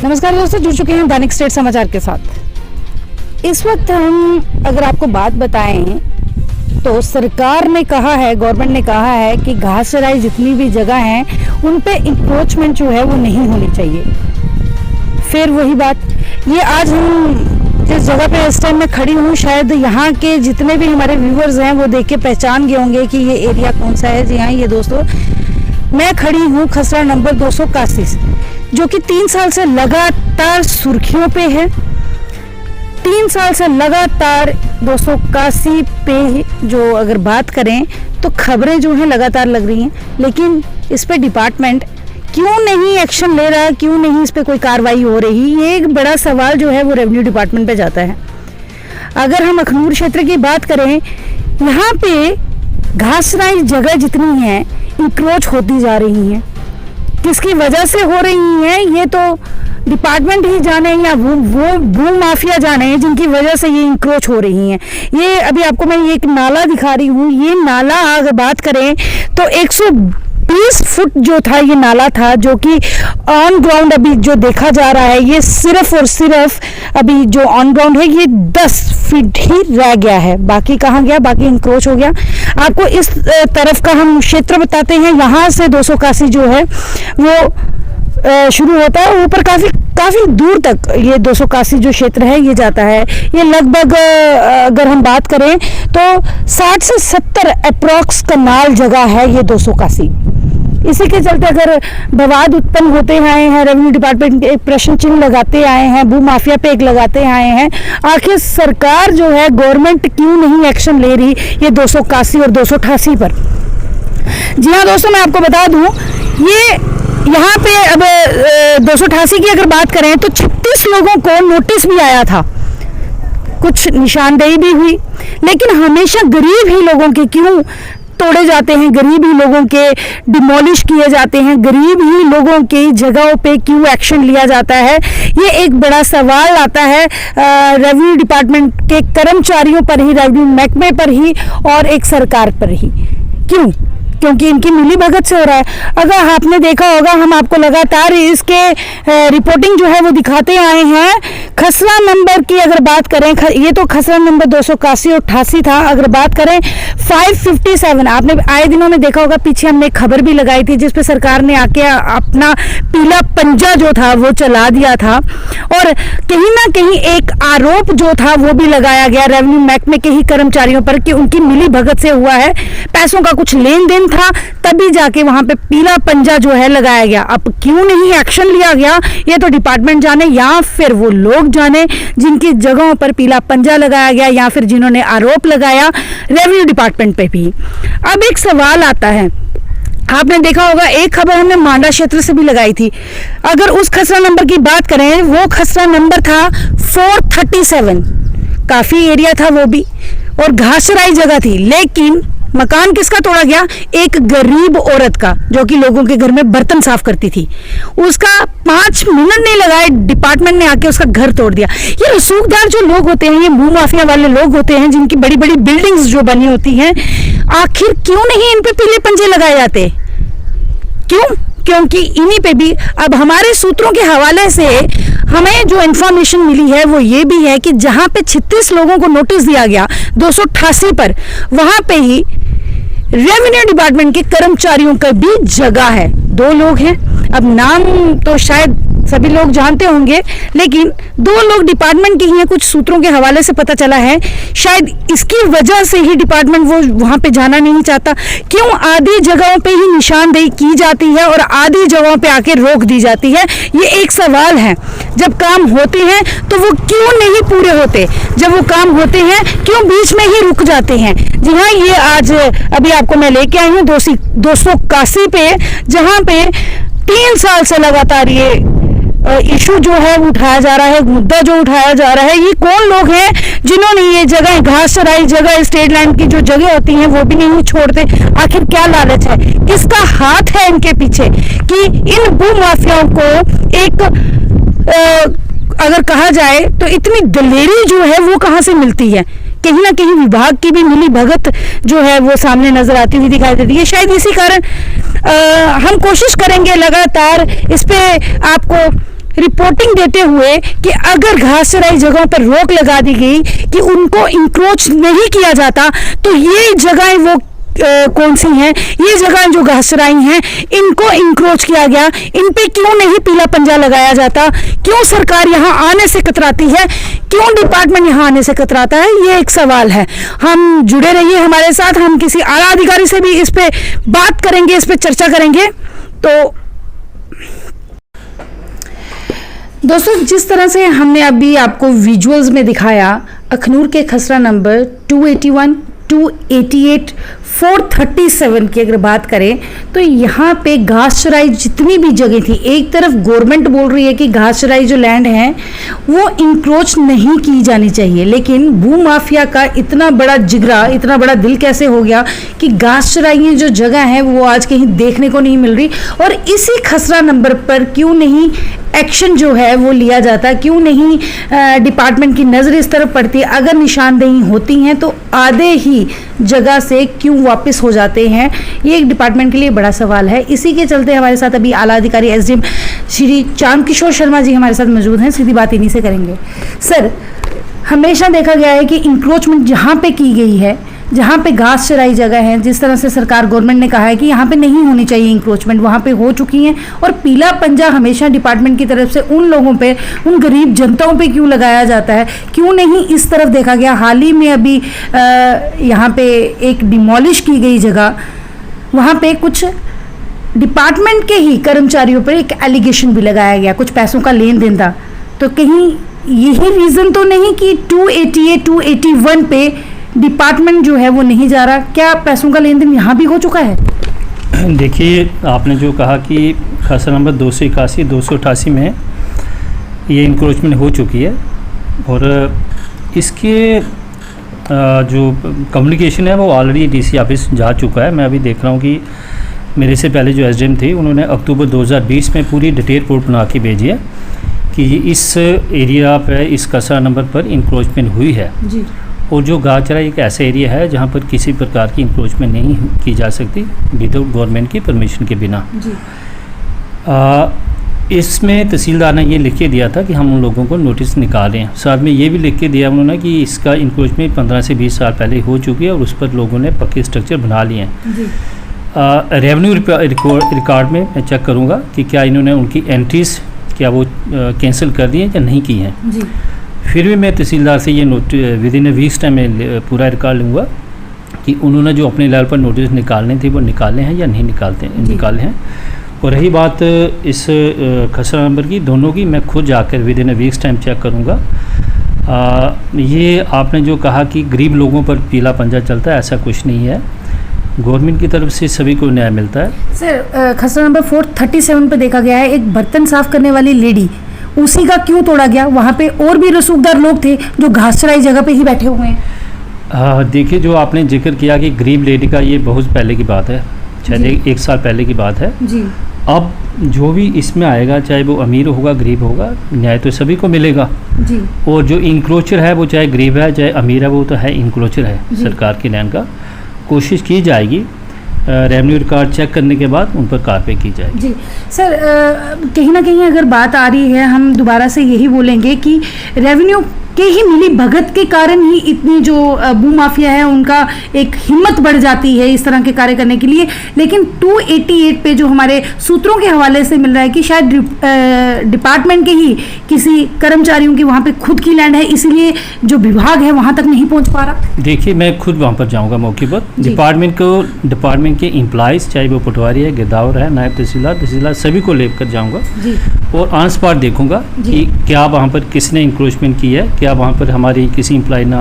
नमस्कार दोस्तों, जुड़ चुके हैं दैनिक स्टेट समाचार के साथ। इस वक्त हम अगर आपको बात बताएं तो सरकार ने कहा है, गवर्नमेंट ने कहा है कि घास चराई जितनी भी जगह हैं उन पे इंक्रोचमेंट जो है वो नहीं होनी चाहिए। फिर वही बात, ये आज हम जिस जगह पे इस टाइम में खड़ी हूँ, शायद यहाँ के जितने भी हमारे व्यूअर्स हैं वो देख के पहचान गए होंगे कि ये एरिया कौन सा है। जी हाँ, ये दोस्तों मैं खड़ी हूँ खसरा नंबर 281 जो कि 3 साल से लगातार सुर्खियों पे है। 3 साल से लगातार 281 पे जो अगर बात करें तो खबरें जो हैं लगातार लग रही हैं, लेकिन इस पे डिपार्टमेंट क्यों नहीं एक्शन ले रहा, क्यों नहीं इस पे कोई कार्रवाई हो रही, ये एक बड़ा सवाल जो है वो रेवेन्यू डिपार्टमेंट पे जाता है। अगर हम अखनूर क्षेत्र की बात करें, यहाँ पे घासराई जगह जितनी है इंक्रोच होती जा रही हैं। किसकी वजह से हो रही हैं ये तो डिपार्टमेंट ही जाने या वो भूमि माफिया जाने जिनकी वजह से ये इंक्रोच हो रही हैं। ये अभी आपको मैं एक नाला दिखा रही हूँ। ये नाला अगर बात करें तो 120 फुट जो था ये नाला था, जो कि ऑन ग्राउंड अभी जो देखा जा रहा है, ये सिर्फ और सिर्फ अभी जो ऑन ग्राउंड है ये 10 फीट ही रह गया है। बाकी कहाँ गया, बाकी इंक्रोच हो गया। आपको इस तरफ का हम क्षेत्र बताते हैं। यहाँ से 281 जो है वो शुरू होता है, ऊपर काफी दूर तक ये 281 जो क्षेत्र है ये जाता है। ये लगभग अगर हम बात करें तो 60 से 70 अप्रॉक्स कनाल जगह है ये 281। इसी के चलते अगर विवाद उत्पन्न होते आए हैं, रेवेन्यू डिपार्टमेंट एक प्रश्न चिन्ह लगाते आए हैं, भू माफिया पे एक लगाते आए हैं, आखिर सरकार जो है गवर्नमेंट क्यों नहीं एक्शन ले रही ये 281 और 288 पर। जी हाँ दोस्तों, मैं आपको बता दूं, ये यहाँ पे अब 288 की अगर बात करें तो 36 लोगों को नोटिस भी आया था, कुछ निशानदेही भी हुई, लेकिन हमेशा गरीब ही लोगों के क्यों तोड़े जाते हैं, गरीब ही लोगों के डिमोलिश किए जाते हैं, गरीब ही लोगों की जगहों पे क्यों एक्शन लिया जाता है। ये एक बड़ा सवाल आता है रेवेन्यू डिपार्टमेंट के कर्मचारियों पर ही, रेवेन्यू महकमे पर ही और एक सरकार पर ही। क्यों? क्योंकि इनकी मिली भगत से हो रहा है। अगर आपने देखा होगा, हम आपको लगातार इसके रिपोर्टिंग जो है वो दिखाते आए हैं। खसरा नंबर की अगर बात करें, ये तो खसरा नंबर 281 और 88 था। अगर बात करें 557, आपने आए दिनों में देखा होगा, पीछे हमने खबर भी लगाई थी जिसपे सरकार ने आके अपना पीला पंजा जो था वो चला दिया था, और कहीं ना कहीं एक आरोप जो था वो भी लगाया गया रेवेन्यू महकमे के ही कर्मचारियों पर कि उनकी मिली भगत से हुआ है, पैसों का कुछ लेन देन था, तभी जाके वहां पे पीला पंजा जो है लगाया गया। अब क्यों नहीं एक्शन लिया गया ये तो डिपार्टमेंट जाने, या फिर वो लोग जाने जिनकी जगहों पर पीला पंजा लगाया गया, या फिर जिन्होंने आरोप लगाया रेवेन्यू डिपार्टमेंट पे भी। अब एक सवाल आता है, आपने देखा होगा एक खबर हमने मांडा क्षेत्र से भी लगाई थी। अगर उस खसरा नंबर की बात करें, वो खसरा नंबर था 437, काफी एरिया था वो भी, और घासराई जगह थी, लेकिन मकान किसका तोड़ा गया? एक गरीब औरत का, जो कि लोगों के घर में बर्तन साफ करती थी। उसका 5 मिनट नहीं लगाए, डिपार्टमेंट ने आके उसका घर तोड़ दिया। ये रसूखदार जो लोग होते हैं, ये भू माफिया वाले लोग होते हैं, जिनकी बड़ी बड़ी बिल्डिंग्स जो बनी होती हैं, आखिर क्यों नहीं इन पे पीले पंजे लगाए जाते? क्यों? क्योंकि इन्हीं पे भी अब हमारे सूत्रों के हवाले से हमें जो इन्फॉर्मेशन मिली है वो ये भी है कि जहां पे 36 लोगों को नोटिस दिया गया 288 पर, वहां पे ही रेवेन्यू डिपार्टमेंट के कर्मचारियों का भी जगह है। 2 लोग हैं, अब नाम तो शायद सभी लोग जानते होंगे, लेकिन 2 लोग डिपार्टमेंट के ही हैं। कुछ सूत्रों के हवाले से पता चला है शायद इसकी वजह से ही डिपार्टमेंट वो वहां पे जाना नहीं चाहता। क्यों आधी जगहों पे ही निशानदेही की जाती है और आधी जगहों पे आके रोक दी जाती है, ये एक सवाल है। जब काम होते हैं तो वो क्यों नहीं पूरे होते, जब वो काम होते हैं क्यों बीच में ही रुक जाते हैं। जी हाँ, ये आज अभी आपको मैं लेके आई हूँ 281 पे, जहाँ पे 3 साल से लगातार ये इशू जो है उठाया जा रहा है, मुद्दा जो उठाया जा रहा है। ये कौन लोग हैं जिन्होंने ये जगह, घास चराई जगह, स्टेट लैंड की जो जगह होती हैं वो भी नहीं छोड़ते? आखिर क्या लालच है, किसका हाथ है इनके पीछे कि इन भू माफियाओं को एक अगर कहा जाए तो इतनी दलेरी जो है वो कहाँ से मिलती है? कहीं ना कहीं विभाग की भी मिली भगत जो है वो सामने नजर आती हुई दिखाई देती है। शायद इसी कारण हम कोशिश करेंगे लगातार इस पे आपको रिपोर्टिंग देते हुए कि अगर घास चराई जगहों पर रोक लगा दी गई कि उनको इंक्रोच नहीं किया जाता, तो ये जगहें वो कौन सी हैं, ये जगह जो घास चराई हैं इनको इंक्रोच किया गया, इन पे क्यों नहीं पीला पंजा लगाया जाता, क्यों सरकार यहाँ आने से कतराती है, क्यों डिपार्टमेंट यहाँ आने से कतराता है, ये एक सवाल है। हम जुड़े रहिए हमारे साथ, हम किसी आला अधिकारी से भी इस पे बात करेंगे, इस पे चर्चा करेंगे। तो दोस्तों, जिस तरह से हमने अभी आपको विजुअल्स में दिखाया, अखनूर के खसरा नंबर 281, 288, 437 की अगर बात करें तो यहाँ पे घास चराई जितनी भी जगह थी, एक तरफ गवर्नमेंट बोल रही है कि घास चराई जो लैंड है वो इंक्रोच नहीं की जानी चाहिए, लेकिन भू माफिया का इतना बड़ा जिगरा, इतना बड़ा दिल कैसे हो गया कि घास चराई जो जगह है वो आज कहीं देखने को नहीं मिल रही। और इसी खसरा नंबर पर क्यों नहीं एक्शन जो है वो लिया जाता, क्यों नहीं डिपार्टमेंट की नज़र इस तरफ पड़ती, अगर निशानदेही होती हैं तो आधे ही जगह से क्यों वापस हो जाते हैं, ये एक डिपार्टमेंट के लिए बड़ा सवाल है। इसी के चलते हमारे साथ अभी आला अधिकारी एसडीएम श्री चांद किशोर शर्मा जी हमारे साथ मौजूद हैं, सीधी बात इन्हीं से करेंगे। सर, हमेशा देखा गया है कि इंक्रोचमेंट जहाँ पे की गई है, जहाँ पे घास चराई जगह है, जिस तरह से सरकार गवर्नमेंट ने कहा है कि यहाँ पे नहीं होनी चाहिए इंक्रोचमेंट, वहाँ पे हो चुकी हैं, और पीला पंजा हमेशा डिपार्टमेंट की तरफ से उन लोगों पे, उन गरीब जनताओं पे क्यों लगाया जाता है, क्यों नहीं इस तरफ देखा गया। हाल ही में अभी यहाँ पे एक डिमोलिश की गई जगह, वहाँ पे कुछ डिपार्टमेंट के ही कर्मचारियों पर एक एलिगेशन भी लगाया गया, कुछ पैसों का लेन देन था, तो कहीं यही रीज़न तो नहीं कि 288, 281 पे डिपार्टमेंट जो है वो नहीं जा रहा, क्या पैसों का लेन देन यहाँ भी हो चुका है? देखिए, आपने जो कहा कि खसरा नंबर 281, 288 में ये इंक्रोचमेंट हो चुकी है, और इसके जो कम्युनिकेशन है वो ऑलरेडी डीसी ऑफिस जा चुका है। मैं अभी देख रहा हूँ कि मेरे से पहले जो एसडीएम थे उन्होंने अक्टूबर 2020 में पूरी डिटेल रिपोर्ट बना के भेजी है कि इस एरिया पर, इस खसरा नंबर पर इंक्रोचमेंट हुई है जी। और जो घास चराई एक ऐसा एरिया है जहाँ पर किसी प्रकार की इंक्रोचमेंट नहीं की जा सकती विदाउट गवर्नमेंट की परमिशन के बिना जी। इसमें तहसीलदार ने ये लिख के दिया था कि हम उन लोगों को नोटिस निकालें, साथ में ये भी लिख के दिया उन्होंने कि इसका इंक्रोचमेंट 15 से 20 साल पहले हो चुकी है और उस पर लोगों ने पक्के स्ट्रक्चर बना लिए हैं। रेवेन्यू रिकॉर्ड में मैं चेक करूँगा कि क्या इन्होंने उनकी एंट्रीज क्या वो कैंसिल कर दी हैं या नहीं की हैं। फिर भी मैं तहसीलदार से ये विदिन ए वीक्स टाइम में पूरा रिकॉर्ड लूँगा कि उन्होंने जो अपने लेवल पर नोटिस निकालने थे वो निकाले हैं या नहीं निकाले हैं। और रही बात इस खसरा नंबर की, दोनों की मैं खुद जाकर within a week's time check करूँगा। ये आपने जो कहा कि गरीब लोगों पर पीला पंजा चलता है, ऐसा कुछ नहीं है, गवर्नमेंट की तरफ से सभी को न्याय मिलता है। सर, खसरा नंबर 437 पे देखा गया है एक बर्तन साफ करने वाली लेडी, उसी का क्यों तोड़ा गया? वहाँ पे और भी रसूखदार लोग थे जो घास चराई जगह पे ही बैठे हुए हैं। देखिए, जो आपने जिक्र किया कि गरीब लेडी का, ये बहुत पहले की बात है, शायद 1 साल पहले की बात है जी। अब जो भी इसमें आएगा, चाहे वो अमीर होगा गरीब होगा, न्याय तो सभी को मिलेगा जी। और जो इंक्रोचर है वो चाहे गरीब है चाहे अमीर है, वो तो है इंक्रोचर है सरकार की लैंड का। कोशिश की जाएगी रेवेन्यू रिकॉर्ड चेक करने के बाद उन पर कार्रवाई की जाएगी जी। सर, कहीं ना कहीं अगर बात आ रही है, हम दोबारा से यही बोलेंगे कि रेवेन्यू के ही मिली भगत के कारण ही इतनी जो भू माफिया है उनका एक हिम्मत बढ़ जाती है इस तरह के कार्य करने के लिए। लेकिन 288 पे जो हमारे सूत्रों के हवाले से मिल रहा है कि शायद डिपार्टमेंट के ही किसी कर्मचारियों की वहाँ पे खुद की लैंड है, इसीलिए जो विभाग है वहाँ तक नहीं पहुँच पा रहा। देखिए, मैं खुद वहाँ पर जाऊँगा मौके पर, डिपार्टमेंट के एम्प्लॉयज़, चाहे वो पटवारी है, गिरदावर है, नायब तहसीलदार सभी को लेकर जाऊँगा और ऑन स्पॉट देखूँगा कि क्या वहाँ पर किसने इंक्रोचमेंट की है, क्या वहाँ पर हमारी किसी एम्प्लॉय ने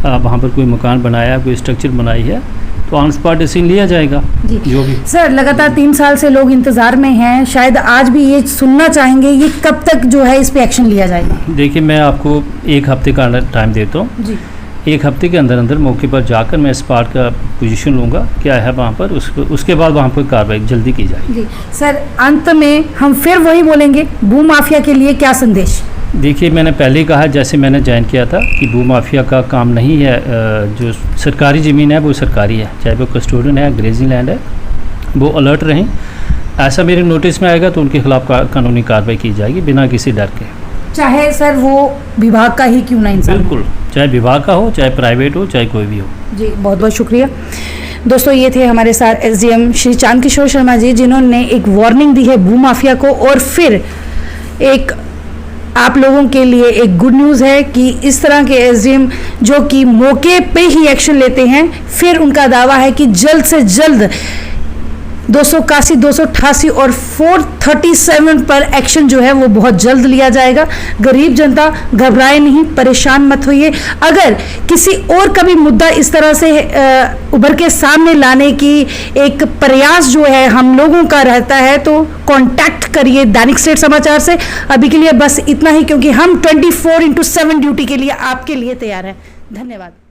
वहाँ पर कोई मकान बनाया, कोई स्ट्रक्चर बनाई है, तो ऑन स्पॉट डिसीजन लिया जाएगा जी। जो भी सर, लगातार 3 साल से लोग इंतज़ार में हैं, शायद आज भी ये सुनना चाहेंगे, ये कब तक जो है इस पे एक्शन लिया जाएगा? देखिए, मैं आपको 1 हफ्ते का टाइम देता हूँ जी। 1 हफ्ते के अंदर मौके पर जाकर मैं स्पॉट का पोजीशन लूँगा, क्या है वहाँ पर, उसके बाद वहाँ पर कार्रवाई जल्दी की जाएगी जी। सर, अंत में हम फिर वही बोलेंगे, भू माफिया के लिए क्या संदेश? देखिए, मैंने पहले ही कहा, जैसे मैंने ज्वाइन किया था, कि भू माफिया का काम नहीं है, जो सरकारी ज़मीन है वो सरकारी है, चाहे वो कस्टोडियन है, ग्रेजिंग लैंड है, वो अलर्ट रहें। ऐसा मेरे नोटिस में आएगा तो उनके खिलाफ कानूनी कार्रवाई की जाएगी बिना किसी डर के। चाहे सर वो विभाग का ही क्यों ना इंसान हो। बिल्कुल, चाहे विभाग का हो, चाहे प्राइवेट हो, चाहे कोई भी हो। जी बहुत बहुत शुक्रिया। दोस्तों ये थे हमारे साथ एसडीएम श्री चांद किशोर शर्मा जी, जिन्होंने एक वार्निंग दी है भू माफिया को, और फिर एक आप लोगों के लिए एक गुड न्यूज़ है कि इस तरह के एसडीएम जो कि मौके पे ही एक्शन लेते हैं, फिर उनका दावा है कि जल्द से जल्द 281, 288 और 437 पर एक्शन जो है वो बहुत जल्द लिया जाएगा। गरीब जनता घबराए नहीं, परेशान मत होइए। अगर किसी और का भी मुद्दा इस तरह से उभर के सामने लाने की एक प्रयास जो है हम लोगों का रहता है तो कांटेक्ट करिए दैनिक स्टेट समाचार से। अभी के लिए बस इतना ही, क्योंकि हम 24/7 ड्यूटी के लिए आपके लिए तैयार हैं। धन्यवाद।